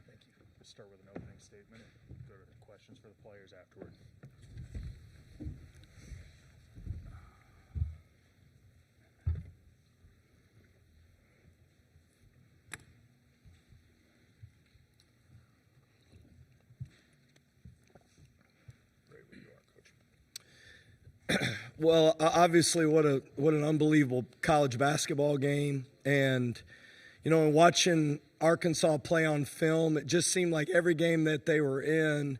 Thank you. We'll start with an opening statement and go to questions for the players afterward. Well, obviously, what an unbelievable college basketball game. And, you know, watching Arkansas play on film, it just seemed like every game that they were in,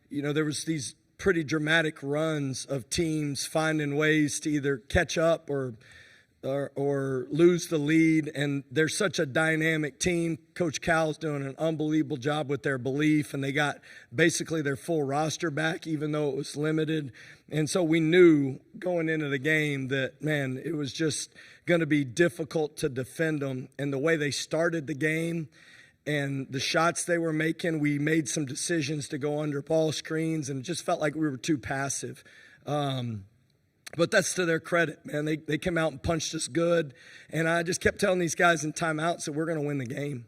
you know, there was these pretty dramatic runs of teams finding ways to either catch up or lose the lead. And they're such a dynamic team. Coach Cal's doing an unbelievable job with their belief, and they got basically their full roster back, even though it was limited. And so we knew going into the game that, man, it was just going to be difficult to defend them. And the way they started the game and the shots they were making, we made some decisions to go under ball screens, and it just felt like we were too passive. But that's to their credit, man. They came out and punched us good. And I just kept telling these guys in timeouts that we're going to win the game.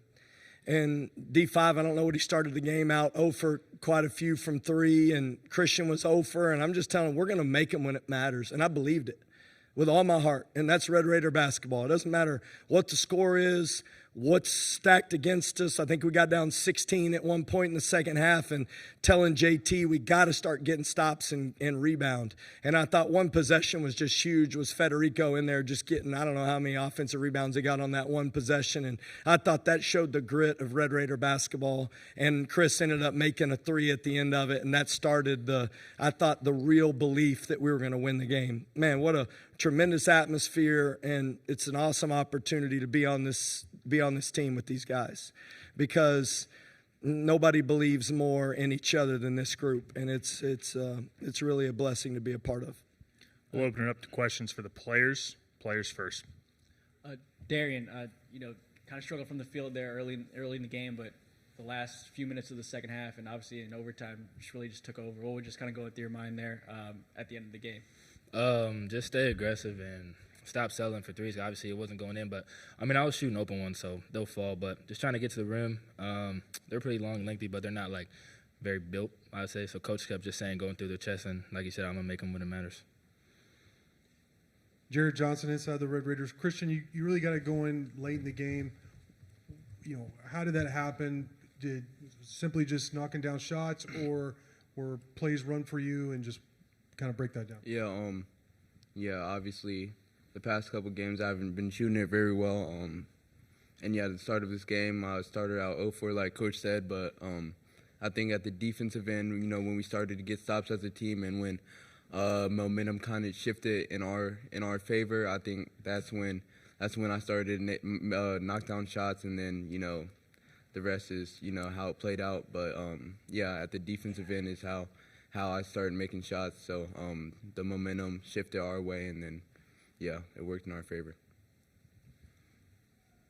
And D5, I don't know what he started the game out, 0 for quite a few from 3, and Christian was 0 for, and I'm just telling him we're going to make them when it matters. And I believed it with all my heart. And that's Red Raider basketball. It doesn't matter what the score is, what's stacked against us. I think we got down 16 at one point in the second half and telling JT we got to start getting stops and rebound. And I thought one possession was just huge, was Federico in there just getting, I don't know how many offensive rebounds he got on that one possession. And I thought that showed the grit of Red Raider basketball. And Chris ended up making a 3 at the end of it, and that started the real belief that we were going to win the game. Man, what a tremendous atmosphere, and it's an awesome opportunity to be on this team with these guys, because nobody believes more in each other than this group, and it's really a blessing to be a part of. We'll open it up to questions for the players. Players first. Darrion, kind of struggled from the field there early in the game, but the last few minutes of the second half and obviously in overtime just took over. What would just kind of go through your mind there at the end of the game? Just stay aggressive and stop settling for threes. Obviously, it wasn't going in, but, I mean, I was shooting open ones, so they'll fall. But just trying to get to the rim. They're pretty long and lengthy, but they're not, like, very built, I would say. So Coach kept just saying, going through their chest, and like you said, I'm going to make them when it matters. Jared Johnson inside the Red Raiders. Christian, you really got it going late in the game. You know, how did that happen? Did simply just knocking down shots, or were plays run for you, and just kind of break that down? Yeah, obviously the past couple games I haven't been shooting it very well. And yeah, at the start of this game, I started out 0 for, like Coach said, but I think at the defensive end, you know, when we started to get stops as a team and when momentum kind of shifted in our favor, I think that's when I started to knock down shots, and then, you know, the rest is, you know, how it played out. But yeah, at the defensive end is how I started making shots. So the momentum shifted our way, and then, yeah, it worked in our favor.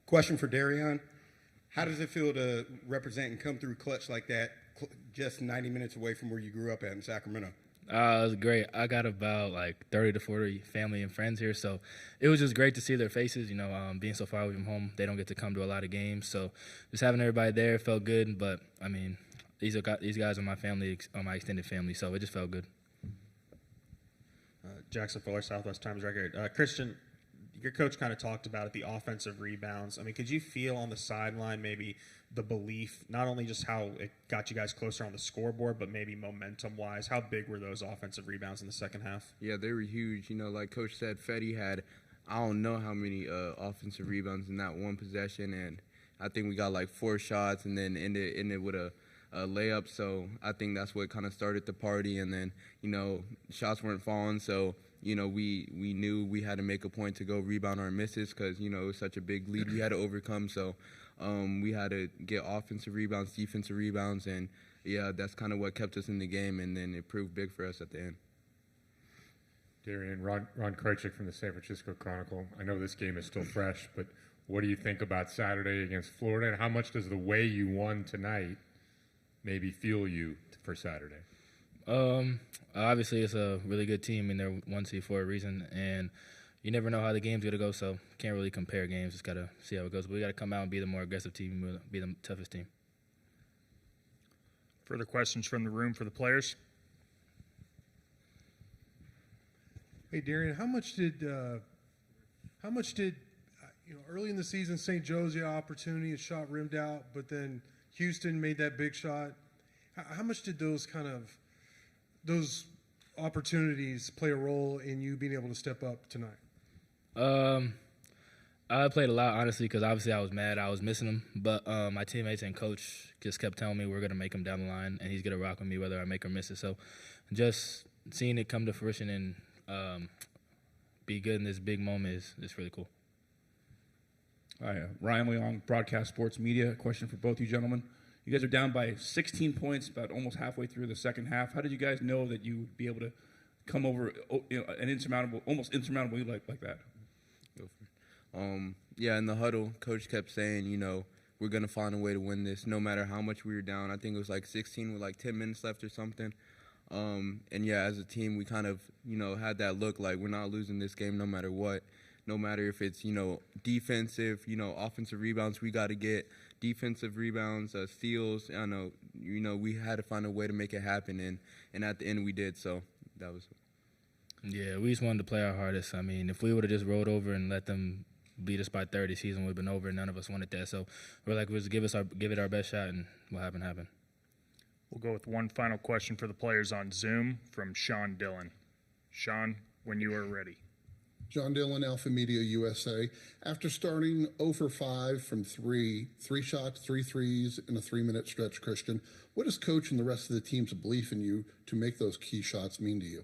Question for Darrion. How does it feel to represent and come through clutch like that, just 90 minutes away from where you grew up at in Sacramento? It was great. I got about like 30 to 40 family and friends here, so it was just great to see their faces. You know, being so far away from home, they don't get to come to a lot of games, so just having everybody there felt good. But I mean, these guys are my family, are my extended family, so it just felt good. Jackson Fuller, Southwest Times Record. Christian, your coach kind of talked about it, the offensive rebounds. I mean, could you feel on the sideline maybe the belief, not only just how it got you guys closer on the scoreboard, but maybe momentum-wise? How big were those offensive rebounds in the second half? Yeah, they were huge. You know, like Coach said, Fetty had I don't know how many offensive rebounds in that one possession, and I think we got like 4 shots and then ended with a layup. So I think that's what kind of started the party. And then, you know, shots weren't falling, so you know, we knew we had to make a point to go rebound our misses because, you know, it was such a big lead we had to overcome. So we had to get offensive rebounds, defensive rebounds, and, yeah, that's kind of what kept us in the game, and then it proved big for us at the end. Darrion, Ron Krejcik from the San Francisco Chronicle. I know this game is still fresh, but what do you think about Saturday against Florida, and how much does the way you won tonight maybe fuel you for Saturday? Obviously, it's a really good team, and they're 1 seed for a reason. And you never know how the game's going to go, so can't really compare games. Just got to see how it goes. But we got to come out and be the more aggressive team, be the toughest team. Further questions from the room for the players? Hey, Darrion, how much did early in the season, St. Joe's the opportunity, a shot rimmed out, but then Houston made that big shot. How much did those opportunities play a role in you being able to step up tonight? I played a lot, honestly, because obviously I was mad. I was missing him. But my teammates and coach just kept telling me we're going to make him down the line, and he's going to rock with me whether I make or miss it. So just seeing it come to fruition and be good in this big moment is really cool. Hi, Ryan Leong, Broadcast Sports Media. Question for both you gentlemen. You guys are down by 16 points about almost halfway through the second half. How did you guys know that you would be able to come over an almost insurmountable lead like that? Yeah, in the huddle, coach kept saying, we're going to find a way to win this no matter how much we were down. I think it was like 16 with like 10 minutes left or something. And yeah, as a team, we kind of, had that look like we're not losing this game no matter what. No matter if it's, defensive, offensive rebounds we got to get, defensive rebounds, steals. I know, we had to find a way to make it happen, and at the end we did. So that was. Yeah, we just wanted to play our hardest. I mean, if we would have just rolled over and let them beat us by 30, season would have been over. None of us wanted that. So we're like, let's give it our best shot, and what happened happened. We'll go with one final question for the players on Zoom from Sean Dillon. Sean, when you are ready. John Dillon, Alpha Media USA. After starting 0 for 5 from 3 shots, 3 threes in a 3-minute stretch, Christian, what does coach and the rest of the team's belief in you to make those key shots mean to you?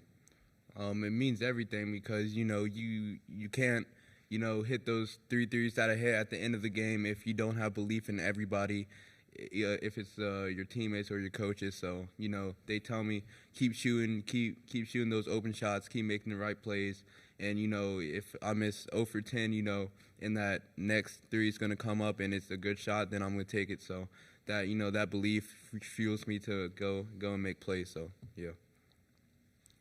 It means everything because, you can't, hit those 3 threes that I hit at the end of the game if you don't have belief in everybody, if it's your teammates or your coaches. So, they tell me keep shooting those open shots, keep making the right plays. And, if I miss 0 for 10, and that next 3 is going to come up and it's a good shot, then I'm going to take it. So that, that belief fuels me to go and make plays. So, yeah.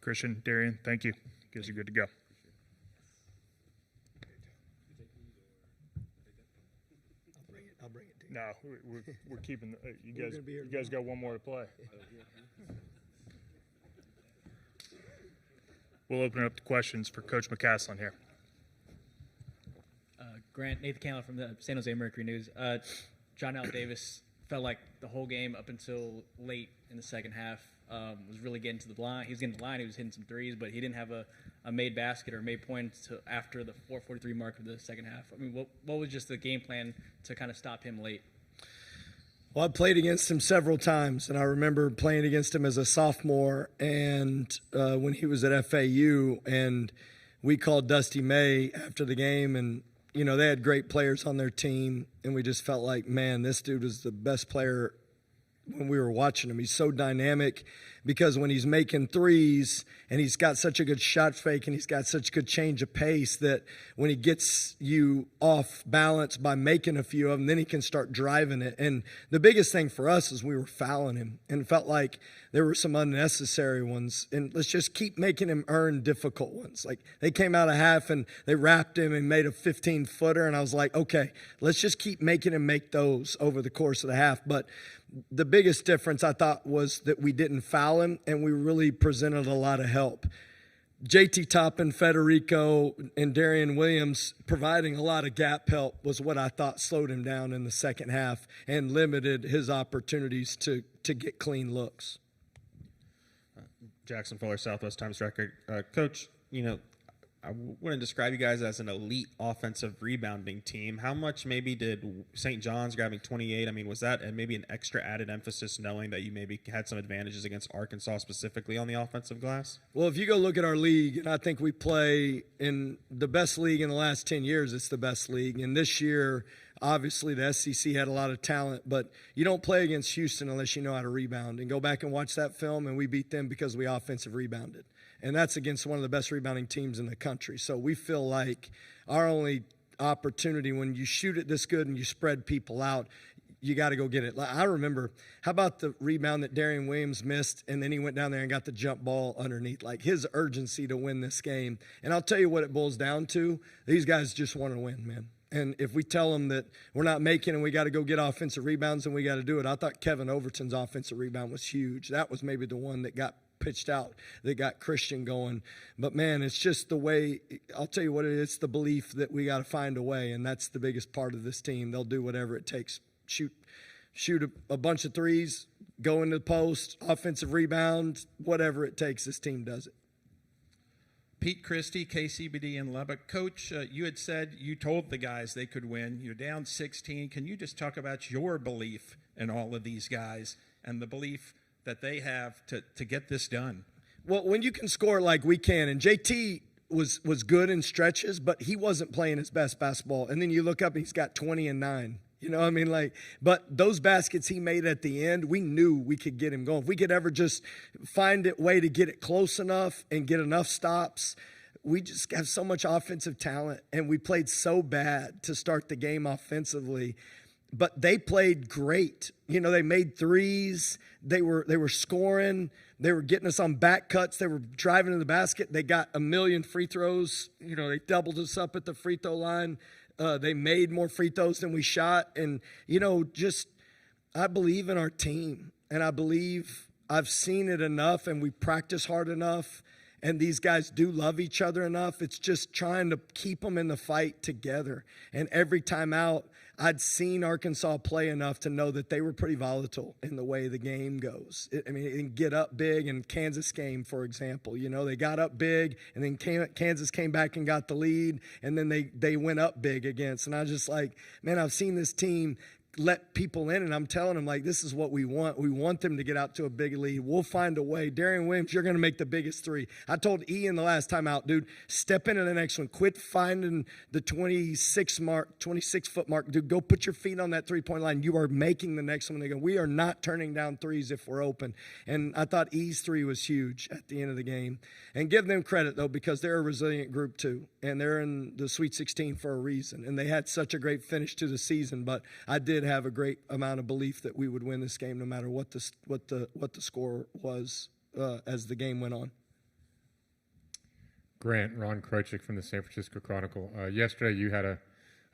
Christian, Darrion, thank you. Guys are good to go. I'll bring it to you. No, we're keeping you guys got one more to play. We'll open it up to questions for Coach McCasland here. Grant McCasland from the San Jose Mercury News. John L. Davis felt like the whole game up until late in the second half was really getting to the line. He was getting to the line. He was hitting some threes, but he didn't have a made basket or made points after the 4:43 mark of the second half. I mean, what was just the game plan to kind of stop him late? Well, I played against him several times, and I remember playing against him as a sophomore and when he was at FAU, and we called Dusty May after the game, and, they had great players on their team, and we just felt like, man, this dude was the best player when we were watching him. He's so dynamic because when he's making threes and he's got such a good shot fake and he's got such good change of pace that when he gets you off balance by making a few of them, then he can start driving it. And the biggest thing for us is we were fouling him and it felt like there were some unnecessary ones. And let's just keep making him earn difficult ones. Like they came out of half and they wrapped him and made a 15-footer. And I was like, okay, let's just keep making him make those over the course of the half. But the biggest difference I thought was that we didn't foul him and we really presented a lot of help. JT Toppin, Federico, and Darrion Williams providing a lot of gap help was what I thought slowed him down in the second half and limited his opportunities to get clean looks. Jackson Fuller, Southwest Times Record. Coach, I wouldn't describe you guys as an elite offensive rebounding team. How much maybe did St. John's grabbing 28? I mean, was that maybe an extra added emphasis knowing that you maybe had some advantages against Arkansas specifically on the offensive glass? Well, if you go look at our league, and I think we play in the best league in the last 10 years, it's the best league. And this year, obviously, the SEC had a lot of talent, but you don't play against Houston unless you know how to rebound. And go back and watch that film, and we beat them because we offensive rebounded. And that's against one of the best rebounding teams in the country. So we feel like our only opportunity when you shoot it this good and you spread people out, you got to go get it. I remember, how about the rebound that Darrion Williams missed, and then he went down there and got the jump ball underneath, like his urgency to win this game. And I'll tell you what it boils down to. These guys just want to win, man. And if we tell them that we're not making and we got to go get offensive rebounds and we got to do it, I thought Kevin Overton's offensive rebound was huge. That was maybe the one that got pitched out, that got Christian going. But, man, it's just the way – I'll tell you what it is. It's the belief that we got to find a way, and that's the biggest part of this team. They'll do whatever it takes. Shoot a bunch of threes, go into the post, offensive rebound, whatever it takes, this team does it. Pete Christie, KCBD in Lubbock. Coach, you had said you told the guys they could win. You're down 16. Can you just talk about your belief in all of these guys and the belief that they have to get this done? Well, when you can score like we can, and JT was good in stretches, but he wasn't playing his best basketball. And then you look up and he's got 20 and 9. You know what I mean? But those baskets he made at the end, we knew we could get him going. If we could ever just find a way to get it close enough and get enough stops, we just have so much offensive talent, and we played so bad to start the game offensively. But they played great. You know, they made threes. They were scoring. They were getting us on back cuts. They were driving to the basket. They got a million free throws. You know, they doubled us up at the free throw line. They made more free throws than we shot. And, you know, just I believe in our team. And I believe I've seen it enough, and we practice hard enough. And these guys do love each other enough. It's just trying to keep them in the fight together. And every time out, I'd seen Arkansas play enough to know that they were pretty volatile in the way the game goes. It can get up big. In Kansas game, for example, you know, they got up big, and then Kansas came back and got the lead, and then they went up big against. And I was just like, man, I've seen this team let people in, and I'm telling them, like, this is what we want. We want them to get out to a big lead. We'll find a way. Darrion Williams, you're going to make the biggest three. I told Ian the last time out, dude, step into the next one. Quit finding the 26-foot mark. Dude, go put your feet on that three-point line. You are making the next one. They go, we are not turning down threes if we're open. And I thought E's three was huge at the end of the game. And give them credit, though, because they're a resilient group, too. And they're in the Sweet 16 for a reason. And they had such a great finish to the season. But I did have a great amount of belief that we would win this game no matter what the score was as the game went on. Grant, Ron Krochik from the San Francisco Chronicle. Yesterday you had a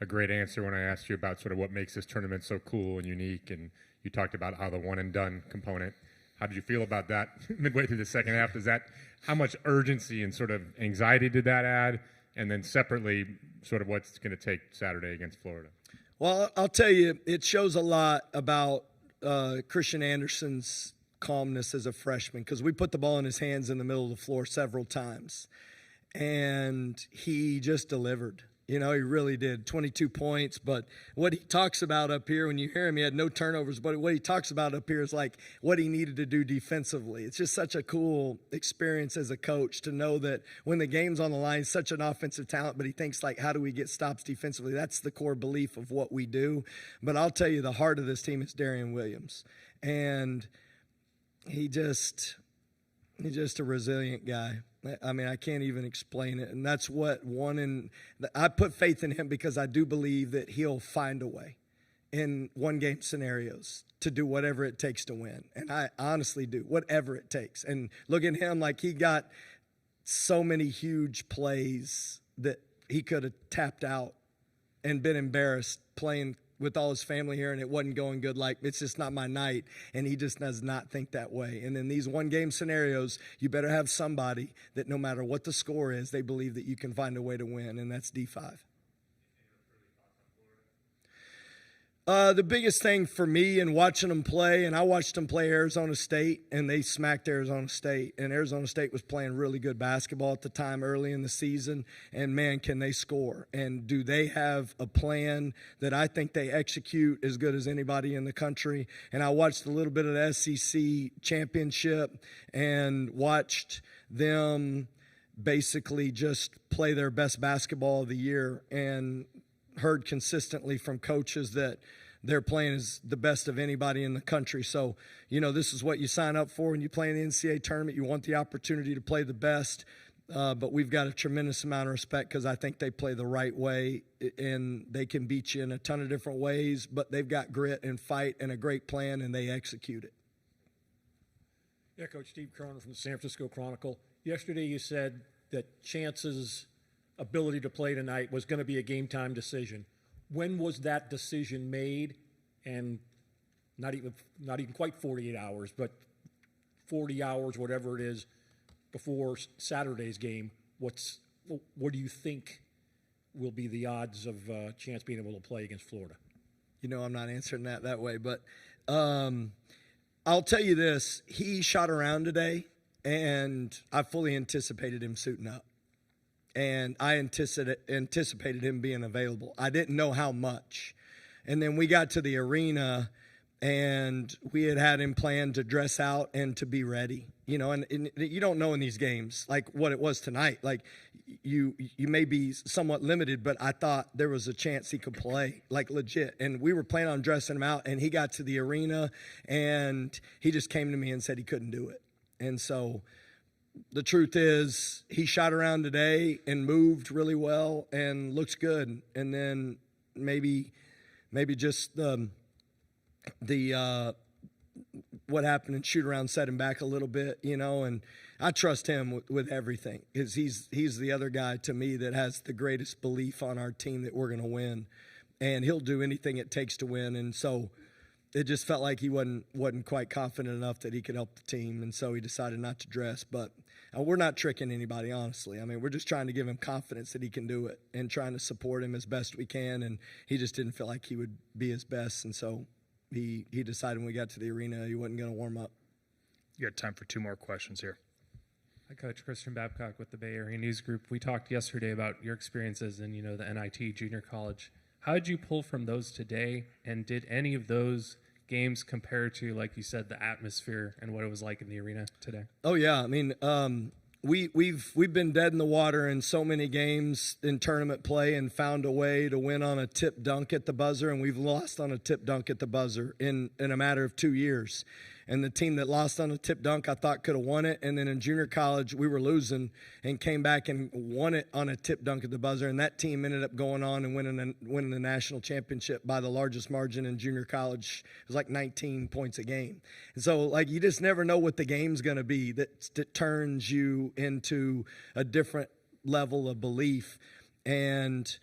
great answer when I asked you about sort of what makes this tournament so cool and unique, and you talked about how the one-and-done component. How did you feel about that midway through the second half? How much urgency and sort of anxiety did that add? And then separately, sort of what's going to take Saturday against Florida? Well, I'll tell you, it shows a lot about Christian Anderson's calmness as a freshman, because we put the ball in his hands in the middle of the floor several times, and he just delivered. You know, he really did. 22 points. But what he talks about up here, when you hear him, he had no turnovers. But what he talks about up here is like what he needed to do defensively. It's just such a cool experience as a coach to know that when the game's on the line, he's such an offensive talent, but he thinks, like, how do we get stops defensively? That's the core belief of what we do. But I'll tell you, the heart of this team is Darrion Williams. And he's just a resilient guy. I mean, I can't even explain it. And that's what I put faith in him, because I do believe that he'll find a way in one-game scenarios to do whatever it takes to win. And I honestly do, whatever it takes. And look at him, like, he got so many huge plays that he could have tapped out and been embarrassed playing with all his family here, and it wasn't going good. Like, it's just not my night. And he just does not think that way. And in these one-game scenarios, you better have somebody that no matter what the score is, they believe that you can find a way to win, and that's D5. The biggest thing for me in watching them play, and I watched them play Arizona State, and they smacked Arizona State. And Arizona State was playing really good basketball at the time early in the season. And, man, can they score? And do they have a plan that I think they execute as good as anybody in the country? And I watched a little bit of the SEC championship and watched them basically just play their best basketball of the year, and heard consistently from coaches that they're playing as the best of anybody in the country. So, you know, this is what you sign up for when you play in the NCAA tournament. You want the opportunity to play the best, but we've got a tremendous amount of respect, because I think they play the right way, and they can beat you in a ton of different ways, but they've got grit and fight and a great plan, and they execute it. Yeah, Coach Steve Cronin from the San Francisco Chronicle. Yesterday you said that Chance's ability to play tonight was going to be a game-time decision. when was that decision made? And not even quite 48 hours, but 40 hours, whatever it is, before Saturday's game. What do you think will be the odds of chance being able to play against Florida? You know, I'm not answering that way, but I'll tell you this. He shot around today, and I fully anticipated him suiting up. And I anticipated him being available. I didn't know how much. And then we got to the arena, and we had him planned to dress out and to be ready. You know, and you don't know in these games, like what it was tonight. Like, you may be somewhat limited, but I thought there was a chance he could play, like legit. And we were planning on dressing him out, and he got to the arena, and he just came to me and said he couldn't do it. And so the truth is he shot around today and moved really well and looks good. And then maybe just the what happened in shoot around set him back a little bit, you know, and I trust him with everything, because he's the other guy to me that has the greatest belief on our team that we're going to win, and he'll do anything it takes to win. And so it just felt like he wasn't quite confident enough that he could help the team, and so he decided not to dress. But we're not tricking anybody, honestly. I mean, we're just trying to give him confidence that he can do it and trying to support him as best we can, and he just didn't feel like he would be his best, and so he decided when we got to the arena he wasn't going to warm up. You got time for 2 more questions here. Hi, Coach. Christian Babcock with the Bay Area News Group. We talked yesterday about your experiences in, the NIT junior college. How did you pull from those today, and did any of those games compare to, like you said, the atmosphere and what it was like in the arena today? Oh yeah, I mean, we've been dead in the water in so many games in tournament play and found a way to win on a tip dunk at the buzzer, and we've lost on a tip dunk at the buzzer in a matter of 2 years. And the team that lost on a tip dunk, I thought could have won it. And then in junior college, we were losing and came back and won it on a tip dunk at the buzzer. And that team ended up going on and winning the national championship by the largest margin in junior college. It was like 19 points a game. And so, like, you just never know what the game's going to be that turns you into a different level of belief. And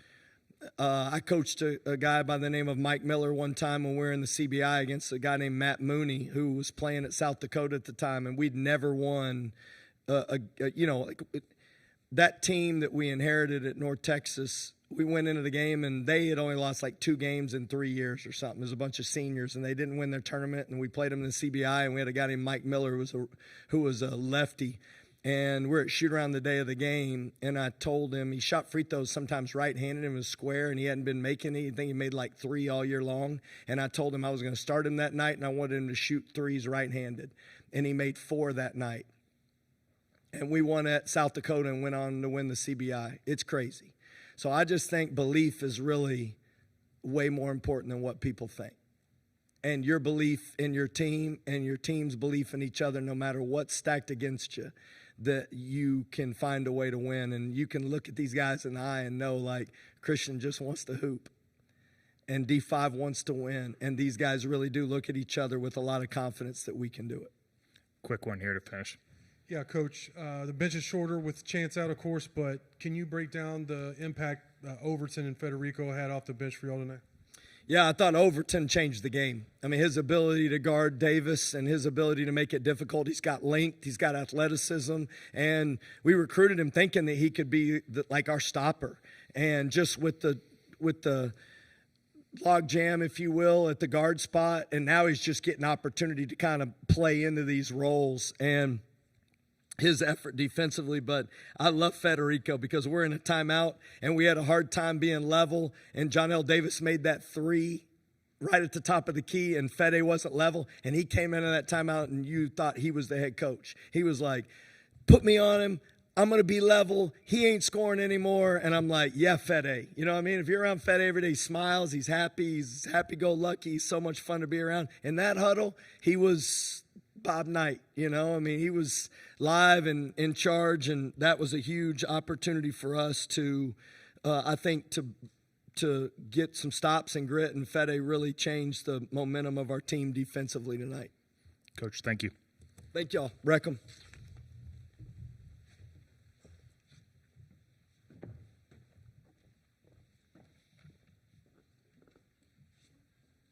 I coached a guy by the name of Mike Miller one time when we were in the CBI against a guy named Matt Mooney, who was playing at South Dakota at the time, and we'd never won. That team that we inherited at North Texas, we went into the game, and they had only lost like 2 games in 3 years or something. There's a bunch of seniors, and they didn't win their tournament, and we played them in the CBI, and we had a guy named Mike Miller who was a lefty. And we're at shoot around the day of the game, and I told him he shot free throws sometimes right-handed and was square, and he hadn't been making anything. He made like 3 all year long. And I told him I was going to start him that night, and I wanted him to shoot threes right-handed. And he made 4 that night. And we won at South Dakota and went on to win the CBI. It's crazy. So I just think belief is really way more important than what people think. And your belief in your team and your team's belief in each other, no matter what's stacked against you, that you can find a way to win. And you can look at these guys in the eye and know, like, Christian just wants to hoop and D5 wants to win. And these guys really do look at each other with a lot of confidence that we can do it. Quick one here to finish. Yeah, Coach, the bench is shorter with Chance out, of course, but can you break down the impact Overton and Federico had off the bench for y'all tonight? Yeah, I thought Overton changed the game. I mean, his ability to guard Davis and his ability to make it difficult. He's got length. He's got athleticism. And we recruited him thinking that he could be like our stopper. And just with the log jam, if you will, at the guard spot. And now he's just getting opportunity to kind of play into these roles. And his effort defensively, but I love Federico because we're in a timeout and we had a hard time being level, and John L. Davis made that 3 right at the top of the key, and Fede wasn't level, and he came into that timeout and you thought he was the head coach. He was like, put me on him. I'm going to be level. He ain't scoring anymore. And I'm like, yeah, Fede. You know what I mean? If you're around Fede every day, he smiles. He's happy-go-lucky. He's so much fun to be around. In that huddle, he was Bob Knight, you know. I mean, he was live and in charge, and that was a huge opportunity for us to, I think, to get some stops and grit, and Fede really changed the momentum of our team defensively tonight. Coach, thank you. Thank y'all. Wreck 'em.